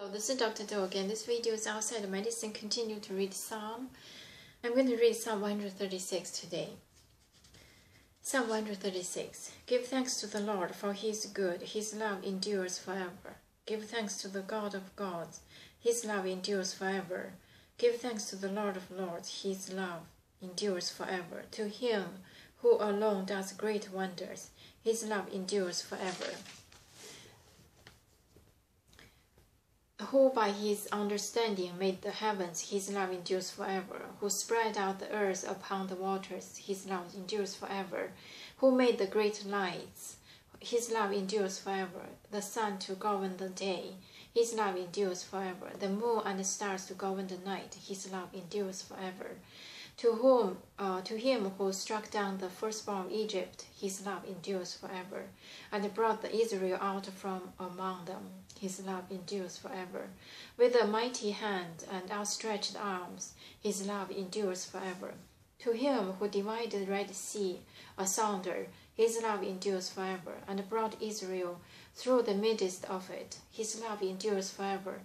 Hello, this is Dr. Do again. This video is outside of medicine. Continue to read Psalm. I'm going to read Psalm 136 today. Psalm 136. Give thanks to the Lord, for he is good. His love endures forever. Give thanks to the God of gods. His love endures forever. Give thanks to the Lord of lords. His love endures forever. To him who alone does great wonders. His love endures forever. Who by his understanding made the heavens, his love endures forever. Who spread out the earth upon the waters, his love endures forever. Who made the great lights, his love endures forever. The sun to govern the day, his love endures forever. The moon and the stars to govern the night, his love endures forever. To him who struck down the firstborn of Egypt, his love endures forever, and brought the Israel out from among them, his love endures forever. With a mighty hand and outstretched arms, his love endures forever. To him who divided the Red Sea asunder, his love endures forever, and brought Israel through the midst of it, his love endures forever.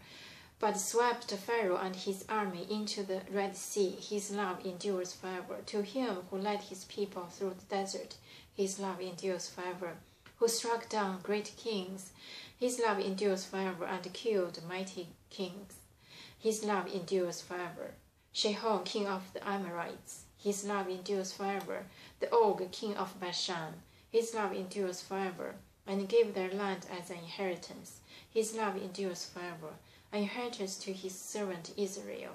But swept Pharaoh and his army into the Red Sea, his love endures forever. To him who led his people through the desert, his love endures forever. Who struck down great kings, his love endures forever, and killed mighty kings, his love endures forever. Sihon, king of the Amorites, his love endures forever. The Og, king of Bashan, his love endures forever, and gave their land as an inheritance. His love endures forever. An inheritance to his servant Israel.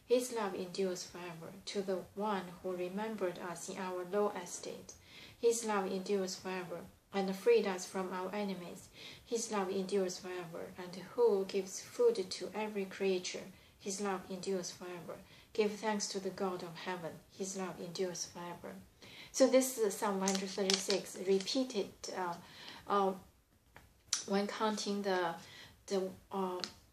His love endures forever. To the one who remembered us in our low estate, his love endures forever, and freed us from our enemies. His love endures forever. And who gives food to every creature, his love endures forever. Give thanks to the God of heaven, his love endures forever. So this is Psalm 136, repeated when counting the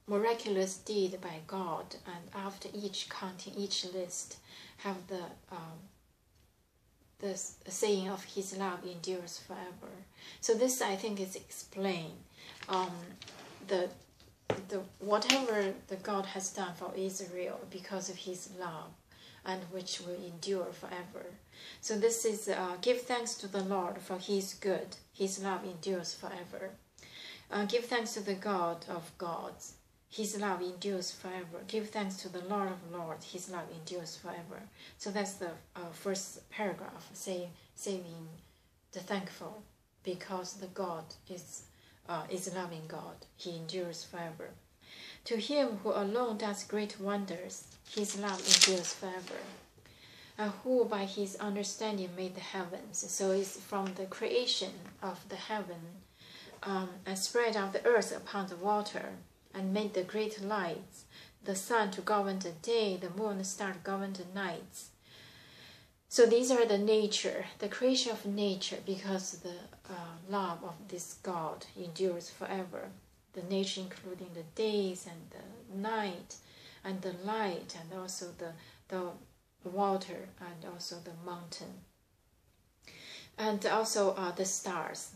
miraculous deed by God, and after each counting, each list have the saying of his love endures forever. So this, I think, is explained the whatever the God has done for Israel because of his love, and which will endure forever. So this is give thanks to the Lord, for he is good, his love endures forever. Give thanks to the God of gods, his love endures forever. Give thanks to the Lord of lords, his love endures forever. So that's the first paragraph, saying the thankful, because the God is loving God, he endures forever. To him who alone does great wonders, his love endures forever. Who by his understanding made the heavens, so it's from the creation of the heaven, and spread out the earth upon the water, and made the great lights, the sun to govern the day, the moon and star to govern the nights. So these are the nature, the creation of nature, because the love of this God endures forever. The nature including the days and the night, and the light, and also the water, and also the mountain, and also the stars.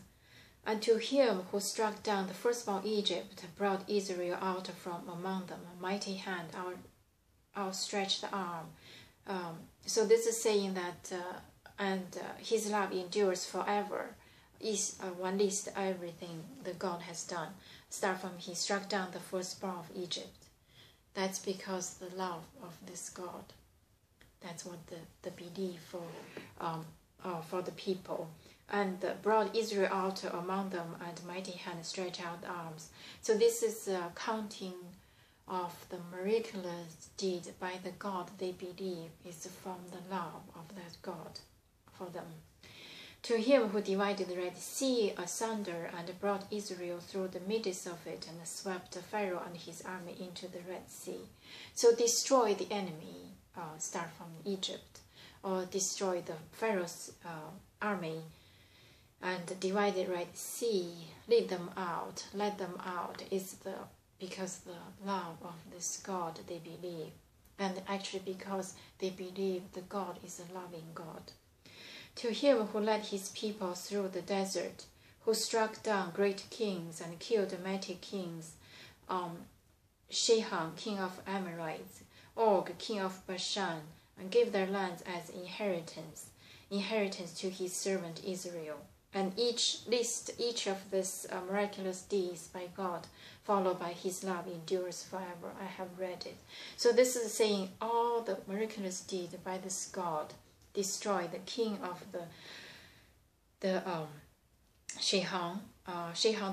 And to him who struck down the firstborn Egypt, brought Israel out from among them, a mighty hand, outstretched arm. So this is saying that, his love endures forever. Is one list everything that God has done. Start from he struck down the firstborn of Egypt. That's because the love of this God. That's what the belief for the people. And brought Israel out among them, and mighty hand stretched out arms. So this is counting of the miraculous deed by the God they believe is from the love of that God for them. To him who divided the Red Sea asunder, and brought Israel through the midst of it, and swept Pharaoh and his army into the Red Sea. So destroy the enemy, start from Egypt, or destroy the Pharaoh's army, and divide the Red Sea, lead them out, let them out, is because the love of this God they believe, and actually because they believe the God is a loving God. To him who led his people through the desert, who struck down great kings and killed mighty kings, Shihon, king of Amorites, Og, king of Bashan, and gave their lands as inheritance to his servant Israel. And each of these miraculous deeds by God, followed by his love, endures forever. I have read it. So this is saying all the miraculous deeds by this God destroy the king of the Shihon,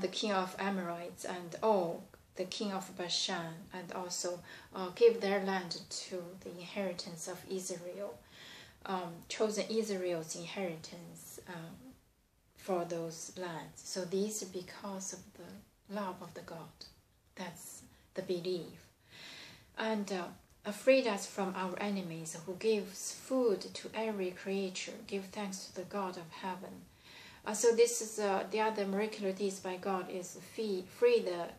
the king of Amorites, and Og, the king of Bashan, and also give their land to the inheritance of Israel, chosen Israel's inheritance for those lands. So these are because of the love of the God. That's the belief. And freed us from our enemies, who gives food to every creature. Give thanks to the God of heaven. So this is the other miraculous deeds by God is free the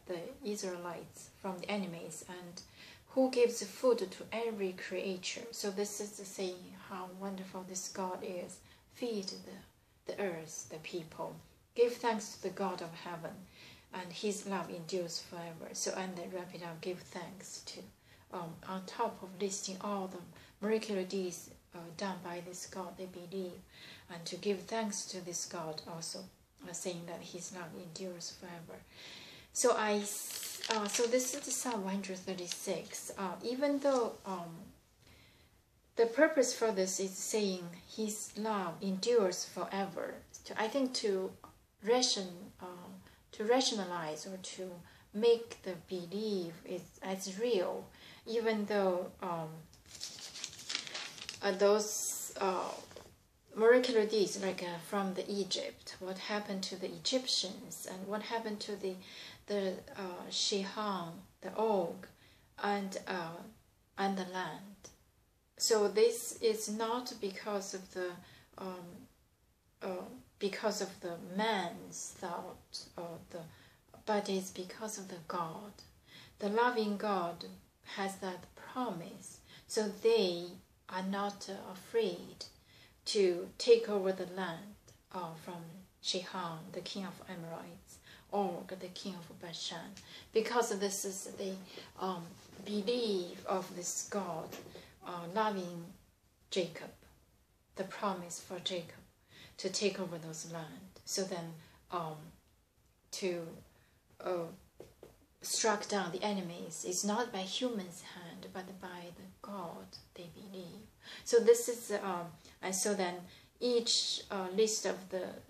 Israelites from the enemies, and who gives food to every creature. So this is saying how wonderful this God is. Feed the earth, the people. Give thanks to the God of heaven, and his love endures forever. So, and then wrap it up, give thanks to, on top of listing all the miraculous deeds done by this God, they believe, and to give thanks to this God also, saying that his love endures forever. So so this is Psalm 136. Even though the purpose for this is saying his love endures forever, I think to rationalize or to make the belief as real, even though those miraculous deeds, like from the Egypt, what happened to the Egyptians, and what happened to the Shihon, the Og, and the land. So this is not because of the man's thought, but it's because of the God. The loving God has that promise, so they are not afraid to take over the land from Shihon, the king of Amorites, or the king of Bashan, because this is the belief of this God loving Jacob, the promise for Jacob to take over those land. So then to struck down the enemies is not by human's hand, but by the God they believe. So this is and so then each list of the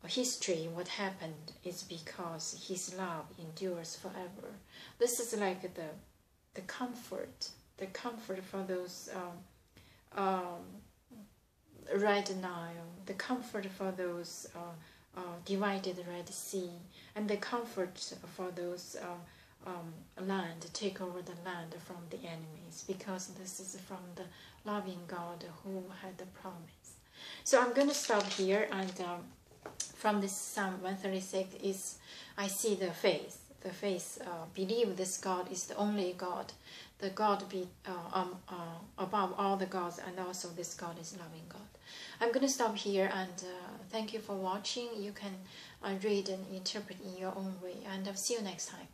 history, what happened, is because his love endures forever. This is like the comfort for those Red Nile, the comfort for those divided Red Sea, and the comfort for those land, take over the land from the enemies, because this is from the loving God who had the promise. So I'm going to stop here, and from this Psalm 136 is I see the faith. The faith believe this God is the only God, the God above all the gods, and also this God is loving God. I'm going to stop here, and thank you for watching. You can read and interpret in your own way, and I'll see you next time.